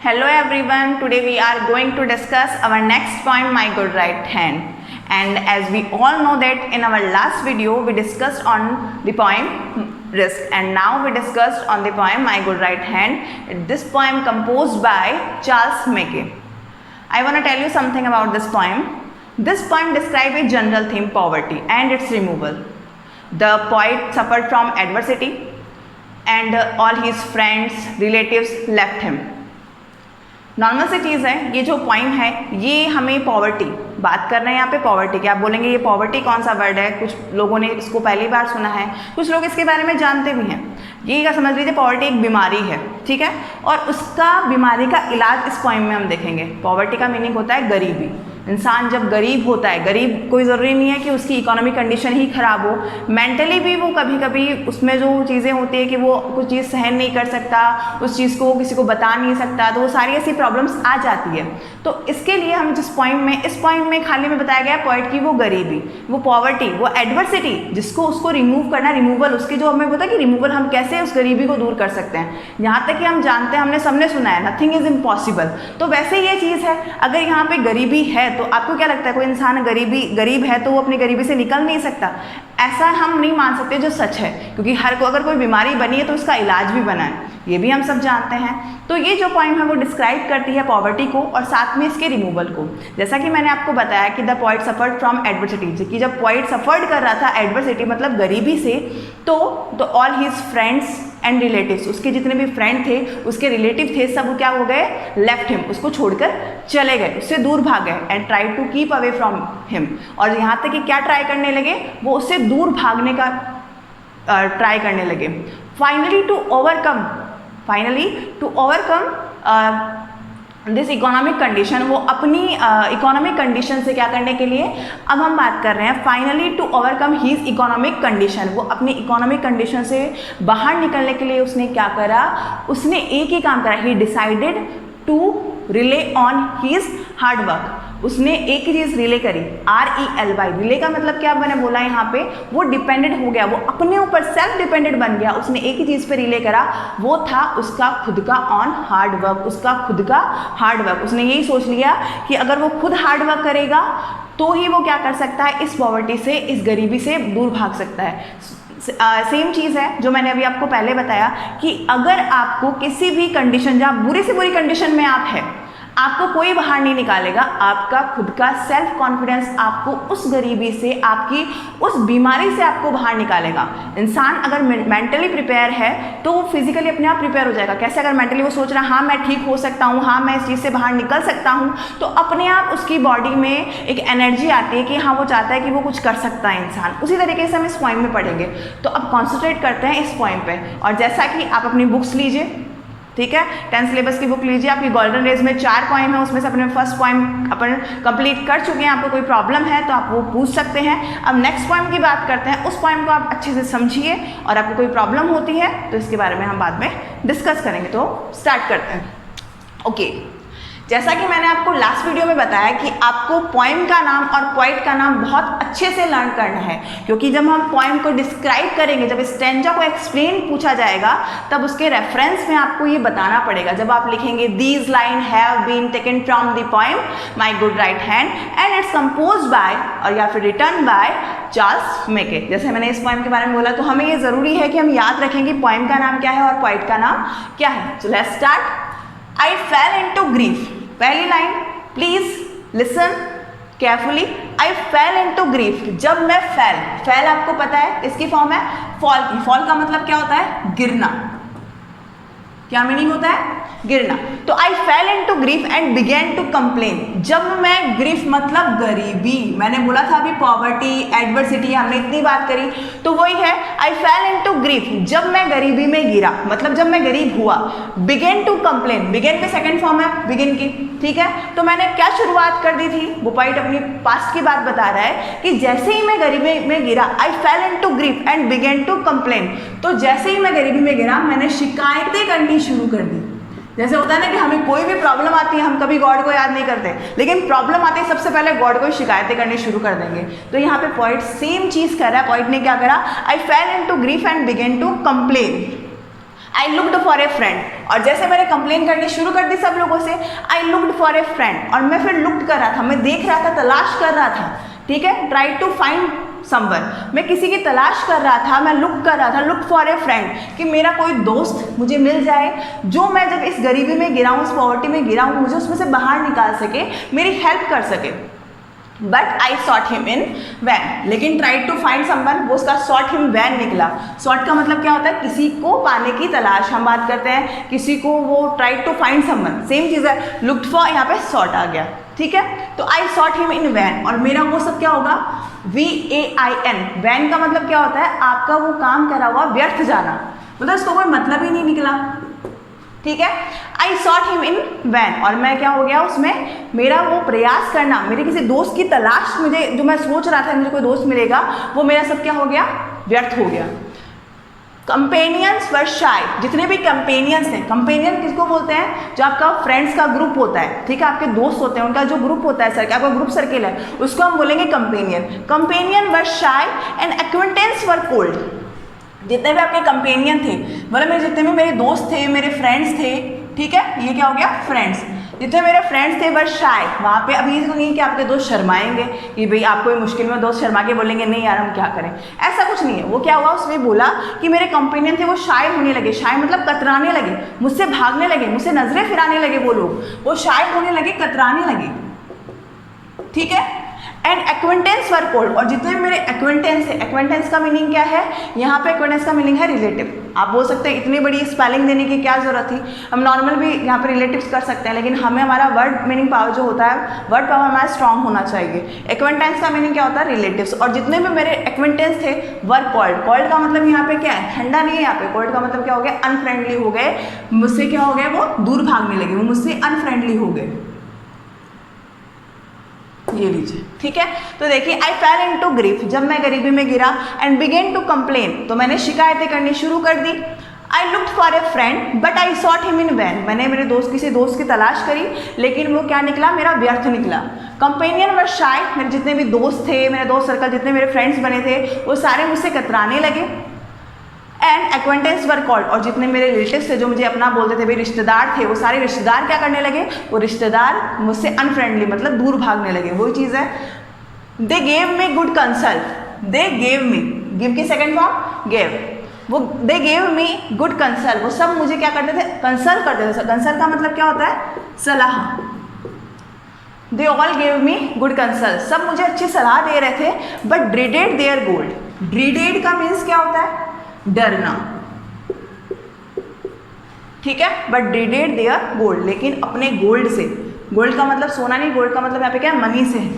Hello everyone, today we are going to discuss our next poem, My Good Right Hand. And as we all know that in our last video we discussed on the poem Risk, and now we discussed on the poem My Good Right Hand. This poem composed by Charles Mackay. I want to tell you something about this poem. This poem describes a general theme, poverty and its removal. The poet suffered from adversity and all his friends, relatives left him. Normal सी चीज़ है, ये जो point है ये हमें poverty बात कर रहे हैं यहाँ पे पॉवर्टी की। आप बोलेंगे ये पॉवर्टी कौन सा वर्ड है, कुछ लोगों ने इसको पहली बार सुना है, कुछ लोग इसके बारे में जानते भी हैं। ये क्या समझ लीजिए, पॉवर्टी एक बीमारी है, ठीक है, और उसका बीमारी का इलाज इस पॉइंट में हम देखेंगे। पॉवर्टी का मीनिंग होता है गरीबी। इंसान जब गरीब होता है, गरीब कोई ज़रूरी नहीं है कि उसकी इकोनॉमिक कंडीशन ही ख़राब हो, मेंटली भी वो कभी कभी उसमें जो चीज़ें होती है कि वो कुछ चीज़ सहन नहीं कर सकता, उस चीज़ को किसी को बता नहीं सकता, तो वो सारी ऐसी प्रॉब्लम्स आ जाती है। तो इसके लिए हम जिस पॉइंट में, इस पॉइंट में खाली में बताया गया पॉइंट की वो गरीबी, वो पॉवर्टी, वो एडवर्सिटी जिसको उसको रिमूव करना, रिमूवल, उसकी जो हमें पता कि रिमूवल हम कैसे उस गरीबी को दूर कर सकते हैं। यहाँ तक कि हम जानते हैं, हमने सबने सुना है नथिंग इज़ इम्पॉसिबल। तो वैसे ये चीज़ है, अगर यहाँ पे गरीबी है तो आपको क्या लगता है कोई इंसान गरीब है तो वो अपनी गरीबी से निकल नहीं सकता? ऐसा हम नहीं मान सकते जो सच है, क्योंकि हर को अगर कोई बीमारी बनी है तो उसका इलाज भी बना है, ये भी हम सब जानते हैं। तो ये जो पॉइंट है वो डिस्क्राइब करती है पॉवर्टी को और साथ में इसके रिमूवल को। जैसा कि मैंने आपको बताया कि the poet suffered from adversity, कि जब पॉइट सफर्ड कर रहा था एडवर्सिटी मतलब गरीबी से, तो all his friends and relatives, उसके जितने भी फ्रेंड थे, उसके रिलेटिव थे, सब क्या हो गए, लेफ्ट हिम, उसको छोड़कर चले गए, उससे दूर भाग गए, and try to keep away from him. और यहाँ तक कि क्या ट्राई करने लगे, वो उससे दूर भागने का ट्राई करने लगे। Finally to overcome this economic condition, वो अपनी इकोनॉमिक कंडीशन से क्या करने के लिए, अब हम बात कर रहे हैं finally to overcome his economic condition, वो अपनी इकोनॉमिक कंडीशन से बाहर निकलने के लिए उसने क्या करा, उसने एक ही काम करा, he decided to rely on his hard work. उसने एक ही चीज़ रिले करी, RELY, रिले का मतलब क्या मैंने बोला यहाँ पे, वो डिपेंडेंट हो गया, वो अपने ऊपर सेल्फ डिपेंडेंट बन गया। उसने एक ही चीज़ पे रिले करा, वो था उसका खुद का ऑन हार्ड वर्क, उसका खुद का हार्ड वर्क। उसने यही सोच लिया कि अगर वो खुद हार्ड वर्क करेगा तो ही वो क्या कर सकता है, इस पॉवर्टी से, इस गरीबी से दूर भाग सकता है। सेम चीज़ है जो मैंने अभी आपको पहले बताया कि अगर आपको किसी भी कंडीशन, जहाँ बुरी से बुरी कंडीशन में आप है, आपको कोई बाहर नहीं निकालेगा, आपका खुद का सेल्फ कॉन्फिडेंस आपको उस गरीबी से, आपकी उस बीमारी से आपको बाहर निकालेगा। इंसान अगर मेंटली प्रिपेयर है तो वो फिजिकली अपने आप प्रिपेयर हो जाएगा। कैसे? अगर मेंटली वो सोच रहा है हाँ मैं ठीक हो सकता हूँ, हाँ मैं इस चीज़ से बाहर निकल सकता हूँ, तो अपने आप उसकी बॉडी में एक एनर्जी आती है कि हाँ वो चाहता है कि वो कुछ कर सकता है इंसान। उसी तरीके से हम इस पॉइंट में पढ़ेंगे। तो अब कॉन्सेंट्रेट करते हैं इस पॉइंट पर। और जैसा कि आप अपनी बुक्स लीजिए, ठीक है, 10th सिलेबस की बुक लीजिए, आपकी गोल्डन रेज में 4 पॉइंट है, उसमें से अपने फर्स्ट पॉइंट अपन कंप्लीट कर चुके हैं। आपको कोई प्रॉब्लम है तो आप वो पूछ सकते हैं। अब नेक्स्ट पॉइंट की बात करते हैं। उस पॉइंट को आप अच्छे से समझिए, और आपको कोई प्रॉब्लम होती है तो इसके बारे में हम बाद में डिस्कस करेंगे। तो स्टार्ट करते हैं। ओके, जैसा कि मैंने आपको लास्ट वीडियो में बताया कि आपको पोएम का नाम और पोइट का नाम बहुत अच्छे से लर्न करना है, क्योंकि जब हम पोएम को डिस्क्राइब करेंगे, जब स्टैंजा को एक्सप्लेन पूछा जाएगा, तब उसके रेफरेंस में आपको ये बताना पड़ेगा। जब आप लिखेंगे these line have been taken from the poem My Good Right Hand and it's compose by, और या फिर रिटर्न बाय चार्ल्स मैके। जैसे मैंने इस पोएम के बारे में बोला, तो हमें ये ज़रूरी है कि हम याद रखें कि पोएम का नाम क्या है और पोइट का नाम क्या है। So let's start. I fell into grief. पहली line, please listen carefully. I fell into grief, जब मैं फैल आपको पता है इसकी फॉर्म है फॉल की। फॉल का मतलब क्या होता है, गिरना। क्या मीनिंग होता है, गिरना। तो I fell into grief and began to complain, जब मैं, ग्रीफ मतलब गरीबी, मैंने बोला था अभी पॉवर्टी, एडवर्सिटी, हमने इतनी बात करी, तो वही है I fell into grief, जब मैं गरीबी में गिरा, मतलब जब मैं गरीब हुआ। began to complain, begin पे सेकंड फॉर्म है begin की, ठीक है। तो मैंने क्या शुरुआत कर दी थी, वो पॉइंट अपनी पास्ट की बात बता रहा है कि जैसे ही मैं गरीबी में गिरा, I fell into grief and began to complain, तो जैसे ही मैं गरीबी में गिरा मैंने शिकायतें करनी शुरू कर दी। जैसे होता है ना कि हमें कोई भी प्रॉब्लम आती है, हम कभी गॉड को याद नहीं करते, लेकिन प्रॉब्लम आती है सबसे पहले गॉड को शिकायतें करनी शुरू कर देंगे। तो यहाँ पे पॉइंट सेम चीज कर रहा है। पॉइंट ने क्या करा, I fell into grief and began to complain. I looked for a friend, और जैसे मैंने कंप्लेन करनी शुरू कर दी सब लोगों से, आई लुक्ड फॉर ए फ्रेंड, और मैं फिर लुक्ड कर रहा था, मैं देख रहा था, तलाश कर रहा था, ठीक है, ट्राई टू फाइंड समवन, मैं किसी की तलाश कर रहा था, मैं लुक कर रहा था, लुक फॉर ए फ्रेंड, कि मेरा कोई दोस्त मुझे मिल जाए जो मैं जब इस गरीबी में गिरा हूँ, इस पॉवर्टी में गिरा हूँ, मुझे उसमें से बाहर निकाल सके, मेरी हेल्प कर सके। But I sought him in vain, लेकिन ट्राई टू फाइंड समवन, वो उसका सॉट हिम वैन निकला। सॉट का मतलब क्या होता है, किसी को पाने की तलाश, हम बात करते हैं किसी को, वो try to find someone, same चीज़ है, लुक्ड फॉर, यहाँ पे सॉट आ गया, ठीक है। तो आई सॉट हिम इन वैन, और मेरा वो सब क्या होगा, VAIN, वैन का मतलब क्या होता है, आपका वो काम करा हुआ व्यर्थ जाना, मतलब इसको कोई मतलब ही नहीं निकला, ठीक है। आई सॉट हिम इन वैन, और मैं क्या हो गया उसमें, मेरा वो प्रयास करना, मेरे किसी दोस्त की तलाश, मुझे जो मैं सोच रहा था मुझे कोई दोस्त मिलेगा, वो मेरा सब क्या हो गया, व्यर्थ हो गया। कंपेनियंस वर शाय, जितने भी कंपेनियंस हैं, कंपेनियन किसको बोलते हैं, जो आपका फ्रेंड्स का ग्रुप होता है, ठीक है, आपके दोस्त होते हैं, उनका जो ग्रुप होता है, सर्कल, आपका ग्रुप सर्किल है, उसको हम बोलेंगे companion. Companion were shy and acquaintance were cold, जितने भी आपके कंपेनियन थे, मतलब मेरे जितने भी मेरे दोस्त थे, मेरे फ्रेंड्स थे, ठीक है, ये क्या हो गया, फ्रेंड्स, जितने मेरे फ्रेंड्स थे वर शाय, वहाँ पे अभी ये तो नहीं कि आपके दोस्त शर्माएंगे कि भाई आपको मुश्किल में दोस्त शर्मा के बोलेंगे नहीं यार हम क्या करें, ऐसा कुछ नहीं है। वो क्या हुआ, उसमें बोला कि मेरे कंपेनियन थे वो शाय होने लगे, शाय मतलब कतराने लगे, मुझसे भागने लगे, मुझसे नजरें फिराने लगे, वो लोग, वो शाय होने लगे, कतराने लगे, ठीक है। एंड एक्वेंटेंस वर कोल्ड, और जितने मेरे एक्वेंटेंस है, एक्वेंटेंस का मीनिंग क्या है, यहाँ पे एक्वेंटेंस का मीनिंग है रिलेटिव। आप बोल सकते हैं इतनी बड़ी स्पेलिंग देने की क्या जरूरत थी, हम नॉर्मल भी यहाँ पे रिलेटिव्स कर सकते हैं, लेकिन हमें हमारा वर्ड मीनिंग पावर जो होता है, वर्ड पावर हमारा स्ट्रांग होना चाहिए। एक्वेंटेंस का मीनिंग क्या होता है, रिलेटिव्स, और जितने भी मेरे एक्वेंटेंस थे वर कॉल्ड, कॉल्ड का मतलब यहाँ पे क्या है, ठंडा नहीं है, यहाँ पे कॉल्ड का मतलब क्या हो गया, अनफ्रेंडली हो गए, मुझसे क्या हो गए, वो दूर भागने लगे, वो मुझसे अनफ्रेंडली हो गए, ये लीजिए, ठीक है। तो देखिए, आई फेल इनटू ग्रीफ, जब मैं गरीबी में गिरा, एंड बिगेन टू कंप्लेन, तो मैंने शिकायतें करनी शुरू कर दी। I looked for a friend but I sought him in vain, मैंने मेरे दोस्त, किसी दोस्त की तलाश करी, लेकिन वो क्या निकला, मेरा व्यर्थ निकला। कंपेनियन वर शाय, मेरे जितने भी दोस्त थे, मेरे दोस्त सर्कल, जितने मेरे फ्रेंड्स बने थे, वो सारे मुझसे कतराने लगे। एंड एक्वेंटेंस वर कॉल्ड, और जितने मेरे रिलेटिव्स थे, जो मुझे अपना बोलते थे, भाई रिश्तेदार थे, वो सारे रिश्तेदार क्या करने लगे, वो रिश्तेदार मुझसे अनफ्रेंडली, मतलब दूर भागने लगे, वही चीज़ है। They gave me good Kansal, they gave me, give की सेकेंड फॉर्म गेव, वो they gave me good Kansal, वो सब मुझे क्या करते थे, कंसल करते थे। कंसल का मतलब क्या होता है, सलाह। They all gave me good Kansal, सब मुझे अच्छी सलाह दे रहे थे, बट ड्रीडेड देयर गोल्ड, ड्रीडेड का मीन्स क्या होता है, डरना, ठीक है, बट ड्रीडेड देयर गोल्ड, लेकिन अपने गोल्ड से, गोल्ड का मतलब सोना नहीं, गोल्ड का मतलब यहाँ पे क्या है, मनी से है,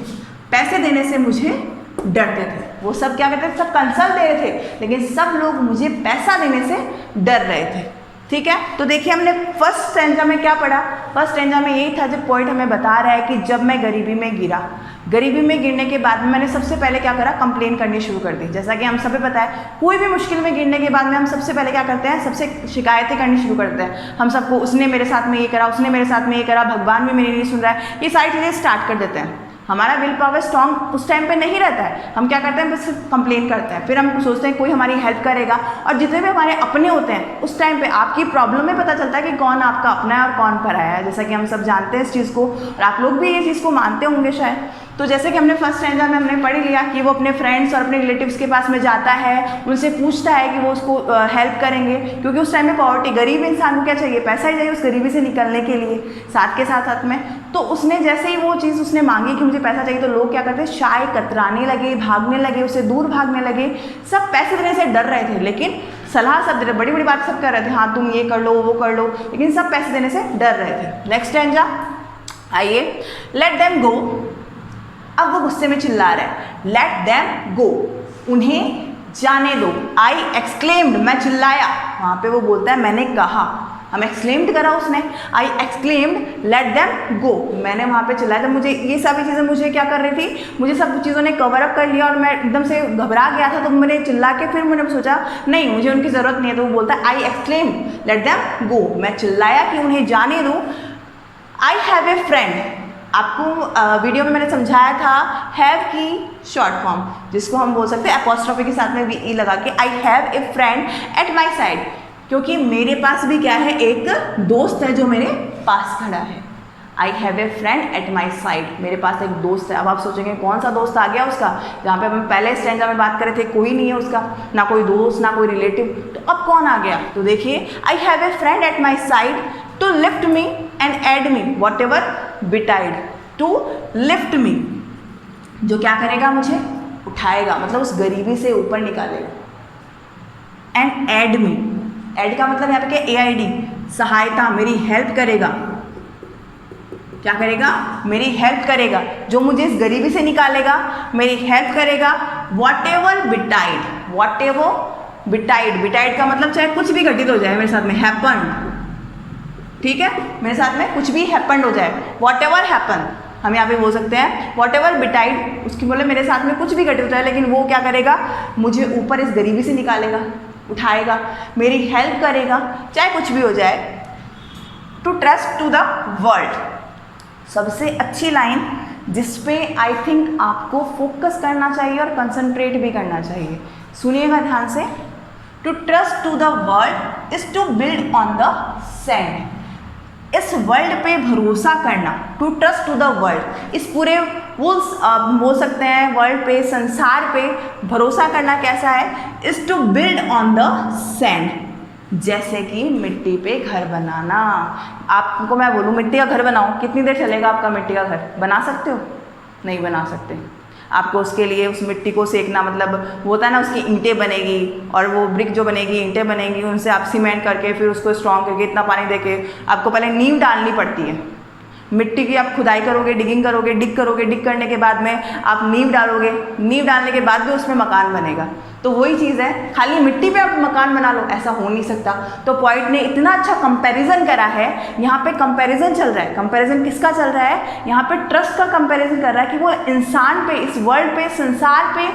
पैसे देने से मुझे डरते थे। वो सब क्या करते थे, सब कंसल दे रहे थे, लेकिन सब लोग मुझे पैसा देने से डर रहे थे, ठीक है। तो देखिए, हमने फर्स्ट स्टैंजा में क्या पढ़ा, फर्स्ट स्टैंजा में यही था, जब पॉइंट हमें बता रहा है कि जब मैं गरीबी में गिरा, गरीबी में गिरने के बाद में मैंने सबसे पहले क्या करा, कंप्लेन करनी शुरू कर दी। जैसा कि हम सभी पता है, कोई भी मुश्किल में गिरने के बाद में हम सबसे पहले क्या करते हैं, सबसे शिकायतें करनी शुरू करते हैं। हम सबको, उसने मेरे साथ में ये करा, उसने मेरे साथ में ये करा, भगवान भी मेरी नहीं सुन रहा है, ये सारी चीज़ें स्टार्ट कर देते हैं। हमारा विल पावर स्ट्रॉन्ग उस टाइम पे नहीं रहता है, हम क्या करते हैं, बस कंप्लेन करते हैं, फिर हम सोचते हैं कोई हमारी हेल्प करेगा, और जितने भी हमारे अपने होते हैं, उस टाइम पे आपकी प्रॉब्लम में पता चलता है कि कौन आपका अपना है और कौन पराया है, जैसा कि हम सब जानते हैं इस चीज़ को, और आप लोग भी ये चीज़ को मानते होंगे शायद। तो जैसे कि हमने फर्स्ट स्टैंजा में हमने पढ़ लिया कि वो अपने फ्रेंड्स और अपने रिलेटिव्स के पास में जाता है, उनसे पूछता है कि वो उसको हेल्प करेंगे, क्योंकि उस टाइम में पॉवर्टी, गरीब इंसान को क्या चाहिए, पैसा ही चाहिए उस गरीबी से निकलने के लिए, साथ के साथ में। तो उसने जैसे ही वो चीज़ उसने मांगी कि मुझे पैसा चाहिए, तो लोग क्या करते, शाय कतराने लगे, भागने लगे, उससे दूर भागने लगे, सब पैसे देने से डर रहे थे, लेकिन सलाह सब दे रहे, बड़ी बड़ी बात सब कर रहे थे, हाँ तुम ये कर लो, वो कर लो, लेकिन सब पैसे देने से डर रहे थे। नेक्स्ट स्टैंजा, आइए, लेट देम गो, अब वो गुस्से में चिल्ला रहा है, लेट देम गो, उन्हें जाने दो। आई एक्सक्लेम्ड, मैं चिल्लाया, वहाँ पे वो बोलता है मैंने कहा, हम एक्सक्लेम्ड करा उसने, आई एक्सक्लेम्ड लेट देम गो, मैंने वहाँ पे चिल्लाया। तो मुझे ये सभी चीज़ें मुझे क्या कर रही थी, मुझे सब चीज़ों ने कवर अप कर लिया और मैं एकदम से घबरा गया था, तो मैंने चिल्ला के फिर मैंने सोचा नहीं मुझे उनकी ज़रूरत नहीं है, तो वो बोलता है आई एक्सक्लेम्ड लेट देम गो, मैं चिल्लाया कि उन्हें जाने दो। आई हैव ए फ्रेंड, आपको वीडियो में मैंने समझाया था हैव की शॉर्ट फॉर्म, जिसको हम बोल सकते हैं एपोस्ट्रोफी के साथ में वी ई लगा के, आई have a friend at my side, क्योंकि मेरे पास भी क्या है, एक दोस्त है जो मेरे पास खड़ा है। आई have a friend at my side, मेरे पास एक दोस्त है। अब आप सोचेंगे कौन सा दोस्त आ गया उसका, जहाँ पे हम पहले स्टैंजा में बात करे थे कोई नहीं है उसका, ना कोई दोस्त ना कोई रिलेटिव, तो अब कौन आ गया? तो देखिए, I have a friend at my side to lift me and aid me whatever betide. To lift me, जो क्या करेगा, मुझे उठाएगा, मतलब उस गरीबी से ऊपर निकालेगा। एंड एड मी, एड का मतलब यहाँ पे क्या, AID, सहायता, मेरी हेल्प करेगा। क्या करेगा? मेरी हेल्प करेगा, जो मुझे इस गरीबी से निकालेगा, मेरी हेल्प करेगा। What ever betide, what ever betide, betide का मतलब चाहे कुछ भी घटित हो जाए मेरे साथ में, हैपन, ठीक है, मेरे साथ में कुछ भी हैपन हो जाए, वॉट एवर हैपन, हम यहाँ पे बोल सकते हैं वॉट एवर बिटाइड, उसकी बोले मेरे साथ में कुछ भी घटित हो जाए, लेकिन वो क्या करेगा, मुझे ऊपर इस गरीबी से निकालेगा, उठाएगा, मेरी हेल्प करेगा, चाहे कुछ भी हो जाए। To trust to the world, सबसे अच्छी लाइन जिस पे आई थिंक आपको फोकस करना चाहिए और कंसंट्रेट भी करना चाहिए, सुनिएगा ध्यान से। To trust to the world is to build on the sand, इस वर्ल्ड पे भरोसा करना। To trust to the world, इस पूरे बोल सकते हैं वर्ल्ड पे, संसार पे भरोसा करना कैसा है, is to build on the sand, जैसे कि मिट्टी पे घर बनाना। आपको मैं बोलूँ मिट्टी का घर बनाओ, कितनी देर चलेगा आपका मिट्टी का घर? बना सकते हो? नहीं बना सकते। आपको उसके लिए उस मिट्टी को सेकना, मतलब वो होता है ना, उसकी ईंटें बनेगी और वो ब्रिक जो बनेगी, ईंटें बनेगी, उनसे आप सीमेंट करके फिर उसको स्ट्रॉन्ग करके इतना पानी देके आपको पहले नींव डालनी पड़ती है। मिट्टी की आप खुदाई करोगे, डिगिंग करोगे, डिग करने के बाद में आप नींव डालोगे, नींव डालने के बाद भी उसमें मकान बनेगा। तो वही चीज़ है, खाली मिट्टी पे आप मकान बना लो, ऐसा हो नहीं सकता। तो पॉइंट ने इतना अच्छा कंपैरिजन करा है, यहाँ पे कंपैरिजन चल रहा है। कंपैरिजन किसका चल रहा है? यहाँ पे ट्रस्ट का कंपैरिजन कर रहा है कि वो इंसान पे, इस वर्ल्ड पे, संसार पे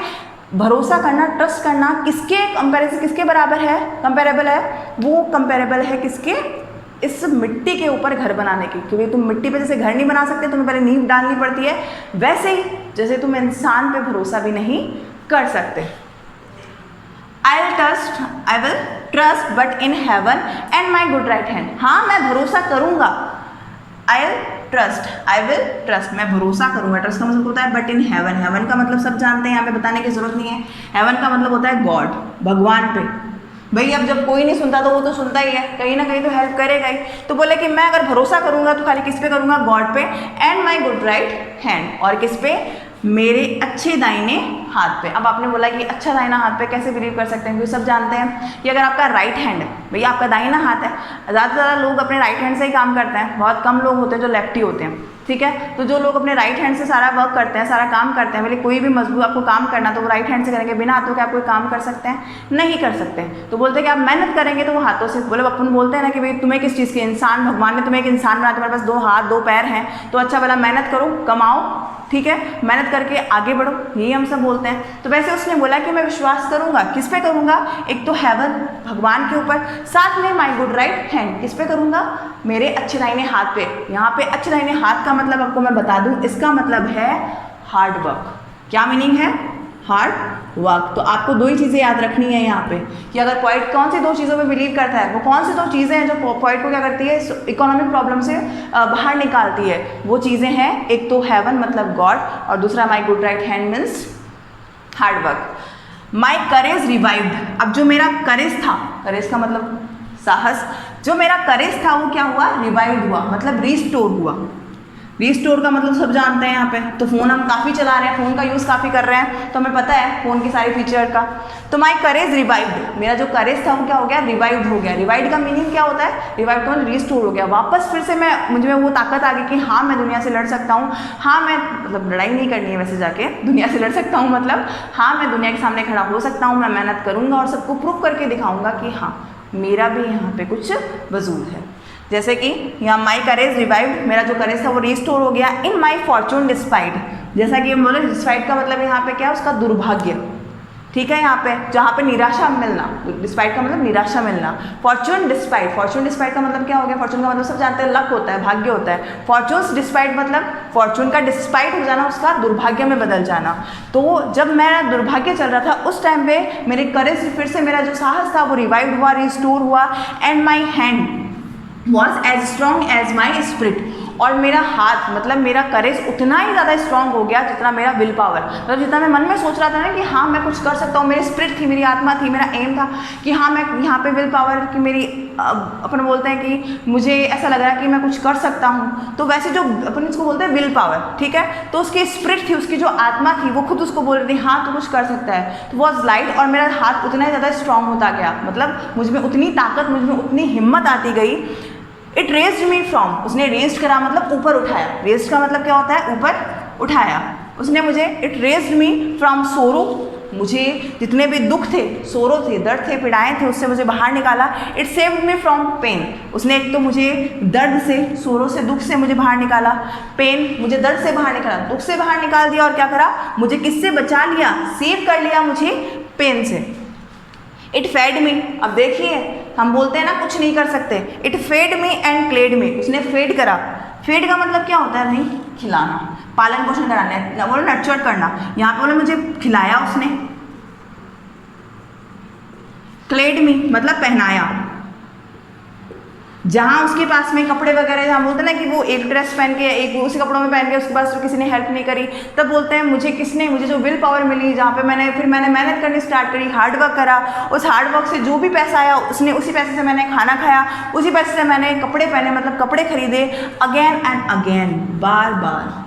भरोसा करना, ट्रस्ट करना किसके कंपैरिजन, किसके बराबर है, कंपेरेबल है? वो कंपेरेबल है किसके? इस मिट्टी के ऊपर घर बनाने की। क्योंकि तुम मिट्टी पे जैसे घर नहीं बना सकते, तुम्हें पहले नींव डालनी पड़ती है, वैसे ही जैसे तुम इंसान पे भरोसा भी नहीं कर सकते। I will trust but in heaven and my Good Right hand, हाँ मैं भरोसा करूँगा। आई विल ट्रस्ट, मैं भरोसा करूँगा। ट्रस्ट का मतलब होता है बट इन हेवन, हेवन का मतलब सब जानते हैं, यहाँ पे बताने की जरूरत नहीं है। हेवन का मतलब होता है गॉड, भगवान पे। भाई अब जब कोई नहीं सुनता तो वो तो सुनता ही है, कहीं ना कहीं तो हेल्प करेगा ही। तो बोले कि मैं अगर भरोसा करूंगा तो खाली किस पे करूंगा? गॉड पे। And my Good Right hand, और किस पे? मेरे अच्छे दाहिने हाथ पे। अब आपने बोला कि अच्छा दाहिना हाथ पे कैसे बिलीव कर सकते हैं? क्योंकि सब जानते हैं कि अगर आपका राइट हैंड है, भैया आपका दाहिना हाथ है, ज़्यादा से ज़्यादा लोग अपने राइट हैंड से ही काम करते हैं, बहुत कम लोग होते हैं जो लेफ्टी होते हैं, ठीक है। तो जो लोग अपने राइट हैंड से सारा वर्क करते हैं, सारा काम करते हैं, बोले कोई भी मजबूत आपको काम करना तो वो राइट हैंड से करेंगे, बिना हाथों के आप कोई काम कर सकते हैं? नहीं कर सकते हैं। तो बोलते हैं कि आप मेहनत करेंगे तो वो हाथों से, बोले अपन बोलते हैं ना कि भाई तुम्हें किस चीज़ की, इंसान, भगवान ने तुम्हें एक इंसान बनाया, तुम्हारे पास 2 हाथ 2 पैर हैं, तो अच्छा वाला मेहनत करो, कमाओ, ठीक है, मेहनत करके आगे बढ़ो, यही हम सब बोलते हैं। तो वैसे उसने बोला कि मैं विश्वास करूंगा, किस पे करूंगा? एक तो हेवन, भगवान के ऊपर, साथ में माई गुड राइट हैंड, किस पे करूंगा? मेरे अच्छे दाहिने हाथ पे। यहाँ पे अच्छे दाहिने हाथ का मतलब आपको मैं बता दूं, इसका मतलब है हार्ड वर्क। क्या मीनिंग है? Hard work. तो आपको 2 ही चीज़ें याद रखनी है यहाँ पे कि अगर पॉइंट कौन सी 2 चीज़ों पे बिलीव करता है, वो कौन सी 2 चीज़ें हैं जो पॉइंट को क्या करती है, इकोनॉमिक प्रॉब्लम से बाहर निकालती है। वो चीज़ें हैं, एक तो हेवन मतलब गॉड, और दूसरा माई Good Right hand means hard work. माई करेज रिवाइव्ड, अब जो मेरा करेज था, करेज का मतलब साहस, जो मेरा करेज था वो क्या हुआ? रिवाइव्ड हुआ, मतलब रिस्टोर हुआ। रिस्टोर का मतलब सब जानते हैं यहाँ पे। तो फ़ोन हम काफ़ी चला रहे हैं, फ़ोन का यूज़ काफ़ी कर रहे हैं, तो हमें पता है फ़ोन की सारी फीचर का। तो माई करेज रिवाइव्ड, मेरा जो करेज था वो क्या हो गया? रिवाइव्ड हो गया। रिवाइव्ड का मीनिंग क्या होता है? रिवाइव्ड का मतलब रिस्टोर हो गया, वापस फिर से मुझे में वो ताकत आ गई कि हाँ मैं दुनिया से लड़ सकता हूँ, हाँ मैं, मतलब लड़ाई नहीं करनी है वैसे, जाके दुनिया से लड़ सकता हूँ, मतलब हाँ मैं दुनिया के सामने खड़ा हो सकता हूँ, मैं मेहनत करूँगा और सबको प्रूव करके दिखाऊँगा कि हाँ मेरा भी यहाँ पे कुछ वजूद है। जैसे कि यहाँ माई करेज रिवाइव्ड, मेरा जो करेज था वो रिस्टोर हो गया। इन माई फॉर्चून डिस्पाइट, जैसा कि हम बोले डिस्पाइट का मतलब यहाँ पे क्या है? उसका दुर्भाग्य, ठीक है, यहाँ पे जहाँ पे निराशा मिलना, डिस्पाइट का मतलब निराशा मिलना। फॉर्चून डिस्पाइट, फॉर्चून डिस्पाइट का मतलब क्या हो गया? फॉर्चून का मतलब सब जानते हैं लक होता है, भाग्य होता है। फॉर्चून्स डिस्पाइट मतलब फॉर्चून का डिस्पाइट हो जाना, उसका दुर्भाग्य में बदल जाना। तो जब मेरा दुर्भाग्य चल रहा था उस टाइम पे मेरे करेज, फिर से मेरा जो साहस था वो रिवाइव हुआ, रिस्टोर हुआ। And my hand was as strong as my spirit, और मेरा हाथ मतलब मेरा करेज उतना ही ज़्यादा स्ट्रांग हो गया जितना मेरा विल पावर, मतलब जितना मैं मन में सोच रहा था ना कि हाँ मैं कुछ कर सकता हूँ, मेरी स्पिरिट थी, मेरी आत्मा थी, मेरा एम था कि हाँ मैं यहाँ पे विल पावर की मेरी अपन बोलते हैं कि मुझे ऐसा लग रहा है कि मैं कुछ कर सकता हूँ। तो वैसे जो अपन इसको बोलते हैं विल पावर, ठीक है, तो उसकी स्पिरिट थी, उसकी जो आत्मा थी वो खुद उसको बोल रही थी हाँ तू कुछ कर सकता है। तो वॉज लाइट, और मेरा हाथ उतना ही ज़्यादा स्ट्रांग होता गया, मतलब मुझ में उतनी ताकत, मुझ में उतनी हिम्मत आती गई। इट रेज्ड मी फ्रॉम, उसने रेज्ड करा मतलब ऊपर उठाया, रेज्ड का मतलब क्या होता है? ऊपर उठाया। उसने मुझे, it raised me from sorrow, मुझे जितने भी दुख थे, सोरो थे, दर्द थे, पीड़ाएं थे, उससे मुझे बाहर निकाला। It saved me from pain, उसने एक तो मुझे दर्द से, सोरो से, दुख से मुझे बाहर निकाला। पेन, मुझे दर्द से बाहर निकाला, दुख से बाहर निकाल दिया, और क्या करा? मुझे किससे बचा लिया? सेव कर लिया मुझे पेन से। इट फेड मी, अब देखिए हम बोलते हैं ना कुछ नहीं कर सकते। It fed me and clad me, उसने फेड करा। फेड का मतलब क्या होता है भाई? खिलाना, पालन पोषण कराना, बोलो नर्चर करना। यहाँ पे बोले मुझे खिलाया उसने। क्लेड मी मतलब पहनाया, जहाँ उसके पास में कपड़े वगैरह, जहाँ बोलते हैं ना कि वो एक ड्रेस पहन के, एक उसी कपड़ों में पहन के, उसके पास तो किसी ने हेल्प नहीं करी, तब बोलते हैं मुझे किसने, मुझे जो विल पावर मिली, जहाँ पे मैंने मेहनत करनी स्टार्ट करी, हार्ड वर्क करा, उस हार्ड वर्क से जो भी पैसा आया उसने, उसी पैसे से मैंने खाना खाया, उसी पैसे से मैंने कपड़े पहने, मतलब कपड़े खरीदे, अगेन एंड अगेन, बार बार।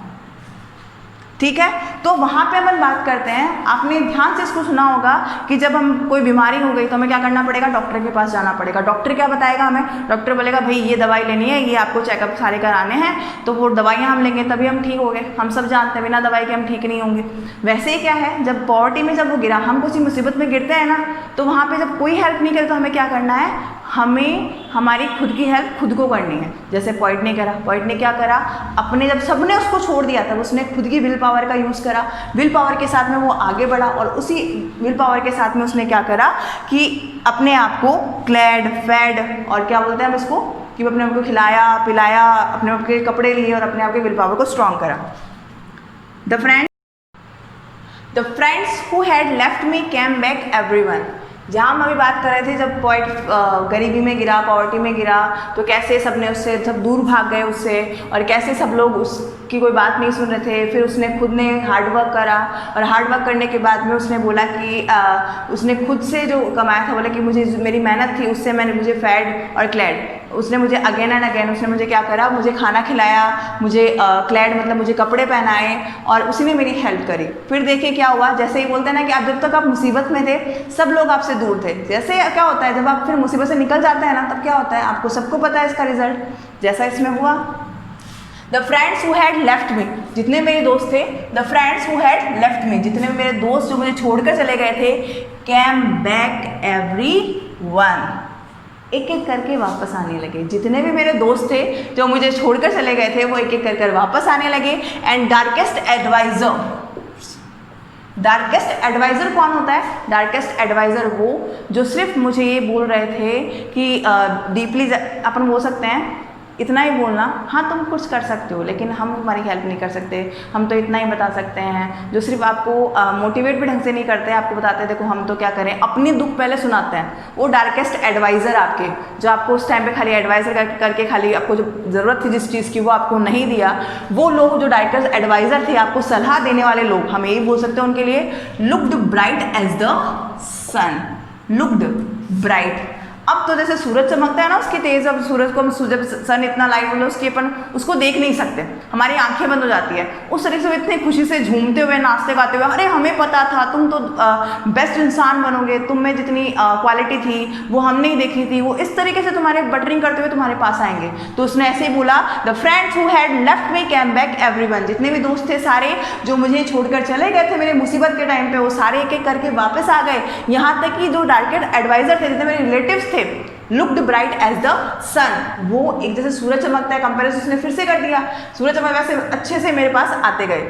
ठीक है, तो वहाँ पे अपन बात करते हैं, आपने ध्यान से इसको सुना होगा कि जब हम कोई बीमारी हो गई तो हमें क्या करना पड़ेगा? डॉक्टर के पास जाना पड़ेगा। डॉक्टर क्या बताएगा हमें? डॉक्टर बोलेगा भाई ये दवाई लेनी है, ये आपको चेकअप सारे कराने हैं, तो वो दवाइयाँ हम लेंगे तभी हम ठीक होंगे। हम सब जानते हैं बिना दवाई के हम ठीक नहीं होंगे। वैसे ही क्या है, जब पॉवर्टी में जब वो गिरा, हम किसी मुसीबत में गिरते हैं ना, तो वहाँ पर जब कोई हेल्प नहीं करे तो हमें क्या करना है? हमें हमारी खुद की हेल्प खुद को करनी है। जैसे पॉइंट ने करा, पॉइंट ने क्या करा? अपने जब सबने उसको छोड़ दिया तब उसने खुद की विल पावर का यूज़ करा, विल पावर के साथ में वो आगे बढ़ा, और उसी विल पावर के साथ में उसने क्या करा कि अपने आप को क्लैड, फेड, और क्या बोलते हैं हम इसको, कि अपने आप को खिलाया पिलाया, अपने आप के कपड़े लिए और अपने आप के विल पावर को स्ट्रॉन्ग करा। The friends who had left me came back everyone, जहाँ हम अभी बात कर रहे थे, जब पॉइंट गरीबी में गिरा, पॉवर्टी में गिरा, तो कैसे सबने उससे सब दूर भाग गए उससे, और कैसे सब लोग उसकी कोई बात नहीं सुन रहे थे। फिर उसने खुद ने हार्ड वर्क करा, और हार्ड वर्क करने के बाद में उसने बोला कि उसने खुद से जो कमाया था, बोला कि मुझे मेरी मेहनत थी उससे मुझे फेड और क्लैड, उसने मुझे अगेन एंड अगेन, उसने मुझे क्या करा? मुझे खाना खिलाया, मुझे क्लैड मतलब मुझे कपड़े पहनाए, और उसी ने मेरी हेल्प करी। फिर देखिए क्या हुआ, जैसे ही बोलते हैं ना कि आप जब तक आप मुसीबत में थे सब लोग आपसे दूर थे, जैसे क्या होता है जब आप फिर मुसीबत से निकल जाते हैं ना, तब क्या होता है? आपको सबको पता है इसका रिजल्ट, जैसा इसमें हुआ। The friends who had left me, जितने मेरे दोस्त थे, the friends who had left me, जितने मेरे दोस्त जो मुझे छोड़कर चले गए थे, कैम बैक एवरीवन, एक एक करके वापस आने लगे। जितने भी मेरे दोस्त थे जो मुझे छोड़कर चले गए थे वो एक एक कर वापस आने लगे। And darkest adviser, darkest adviser कौन होता है? डार्केस्ट एडवाइज़र वो जो सिर्फ मुझे ये बोल रहे थे कि डीपली अपन बोल सकते हैं इतना ही बोलना, हाँ तुम कुछ कर सकते हो लेकिन हम तुम्हारी हेल्प नहीं कर सकते, हम तो इतना ही बता सकते हैं। जो सिर्फ आपको मोटिवेट भी ढंग से नहीं करते, आपको बताते हैं देखो हम तो क्या करें, अपनी दुख पहले सुनाते हैं। वो डार्केस्ट एडवाइज़र आपके, जो आपको उस टाइम पे खाली एडवाइज़र करके खाली आपको जो ज़रूरत थी जिस चीज़ की वो आपको नहीं दिया, वो लोग जो डार्केस्ट एडवाइज़र थे, आपको सलाह देने वाले लोग, हम यही बोल सकते हैं उनके लिए, looked bright as the sun, looked bright. अब तो जैसे सूरज चमकता है ना उसकी तेज, अब सूरज को हम जब सन इतना लाइट होता है उसकी अपन उसको देख नहीं सकते, हमारी आंखें बंद हो जाती है। उस तरीके से वो इतनी खुशी से झूमते हुए नाचते गाते हुए, अरे हमें पता था तुम तो बेस्ट इंसान बनोगे, तुम में जितनी क्वालिटी थी वो हम नहीं देखी थी, वो इस तरीके से तुम्हारे बटरिंग करते हुए तुम्हारे पास आएंगे। तो उसने ऐसे ही बोला, the friends who had left me came back everyone, जितने भी दोस्त थे सारे जो मुझे छोड़कर चले गए थे मेरे मुसीबत के टाइम पे, वो सारे एक एक करके वापस आ गए। यहाँ तक कि जो डार्केस्ट एडवाइजर थे, जितने मेरे रिलेटिव्स थे, लुक्ड ब्राइट एज द सन, वो एक जैसे सूरज चमकता है कंपेरिजन उसने फिर से कर दिया, सूरज चमक वैसे अच्छे से मेरे पास आते गए।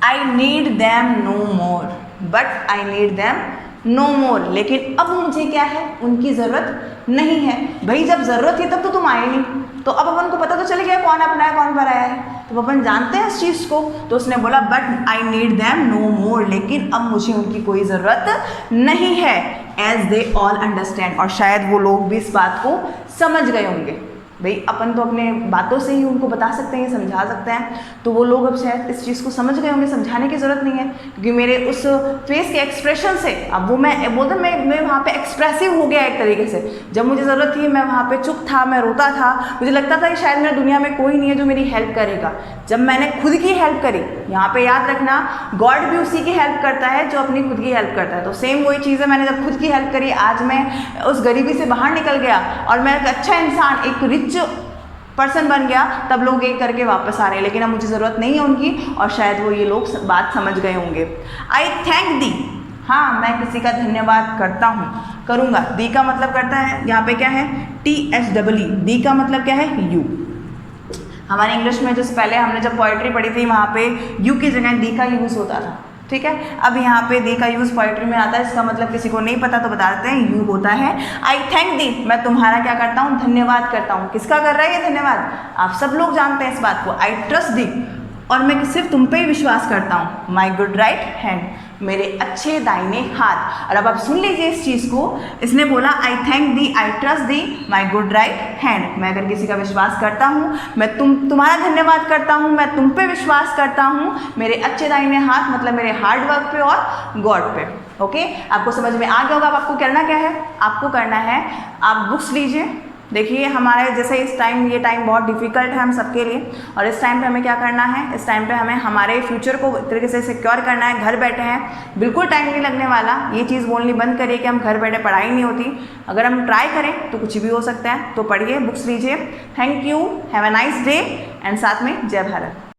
I need them no more, but I need them no more, लेकिन अब मुझे क्या है, उनकी ज़रूरत नहीं है। भाई जब ज़रूरत थी तब तो तुम आए नहीं, तो अब अपन को पता तो चल गया कौन अपना है कौन पराया है, तो अपन जानते हैं इस चीज़ को। तो उसने बोला but I need them no more, लेकिन अब मुझे उनकी कोई ज़रूरत नहीं है, एज दे ऑल अंडरस्टैंड, और शायद वो लोग भी इस बात को समझ गए होंगे। भाई अपन तो अपने बातों से ही उनको बता सकते हैं, समझा सकते हैं, तो वो लोग अब शायद इस चीज़ को समझ गए होंगे, समझाने की ज़रूरत नहीं है, क्योंकि मेरे उस फेस के एक्सप्रेशन से अब वो मैं बोलते मैं वहाँ पे एक्सप्रेसिव हो गया एक तरीके से। जब मुझे ज़रूरत थी मैं वहाँ पे चुप था, मैं रोता था, मुझे लगता था कि शायद मेरे दुनिया में कोई नहीं है जो मेरी हेल्प करेगा। जब मैंने खुद की हेल्प करी, यहाँ पे याद रखना गॉड भी उसी की हेल्प करता है जो अपनी खुद की हेल्प करता है, तो सेम वही चीज़ है, मैंने जब खुद की हेल्प करी, आज मैं उस गरीबी से बाहर निकल गया और मैं एक अच्छा इंसान, एक रिच पर्सन बन गया, तब लोग एक करके वापस आ रहे हैं, लेकिन अब मुझे ज़रूरत नहीं है उनकी, और शायद वो ये लोग बात समझ गए होंगे। आई थैंक दी, हाँ मैं किसी का धन्यवाद करता हूँ, करूँगा। दी का मतलब करता है यहाँ पे क्या है, THEE, दी का मतलब क्या है, यू। हमारे इंग्लिश में जो पहले हमने जब पोइट्री पढ़ी थी वहाँ पे यू की जगह दी का यूज़ होता था, ठीक है। अब यहाँ पे दी का यूज़ पोइट्री में आता है, इसका मतलब किसी को नहीं पता तो बता देते हैं, यू होता है आई थैंक दी, मैं तुम्हारा क्या करता हूँ, धन्यवाद करता हूँ। किसका कर रहा है ये धन्यवाद, आप सब लोग जानते हैं इस बात को। आई ट्रस्ट दी, और मैं सिर्फ तुम पे ही विश्वास करता हूँ, माई गुड राइट हैंड, मेरे अच्छे दाहिने हाथ। और अब आप सुन लीजिए इस चीज़ को, इसने बोला आई thank the, I trust the, my Good Right hand, मैं अगर किसी का विश्वास करता हूँ, मैं तुम्हारा धन्यवाद करता हूँ, मैं तुम पे विश्वास करता हूँ, मेरे अच्छे दाहिने हाथ मतलब मेरे हार्ड वर्क पे और गॉड पे। ओके, आपको समझ में आ गया होगा। अब आपको करना क्या है, आपको करना है आप बुक्स लीजिए। देखिए हमारे जैसे इस टाइम, ये टाइम बहुत डिफिकल्ट है हम सबके लिए, और इस टाइम पे हमें क्या करना है, इस टाइम पे हमें हमारे फ्यूचर को एक तरीके से सिक्योर करना है। घर बैठे हैं, बिल्कुल टाइम नहीं लगने वाला, ये चीज़ बोलनी बंद करिए कि हम घर बैठे पढ़ाई नहीं होती। अगर हम ट्राई करें तो कुछ भी हो सकता है, तो पढ़िए, बुक्स लीजिए। Thank you, have a nice day, and साथ में जय भारत।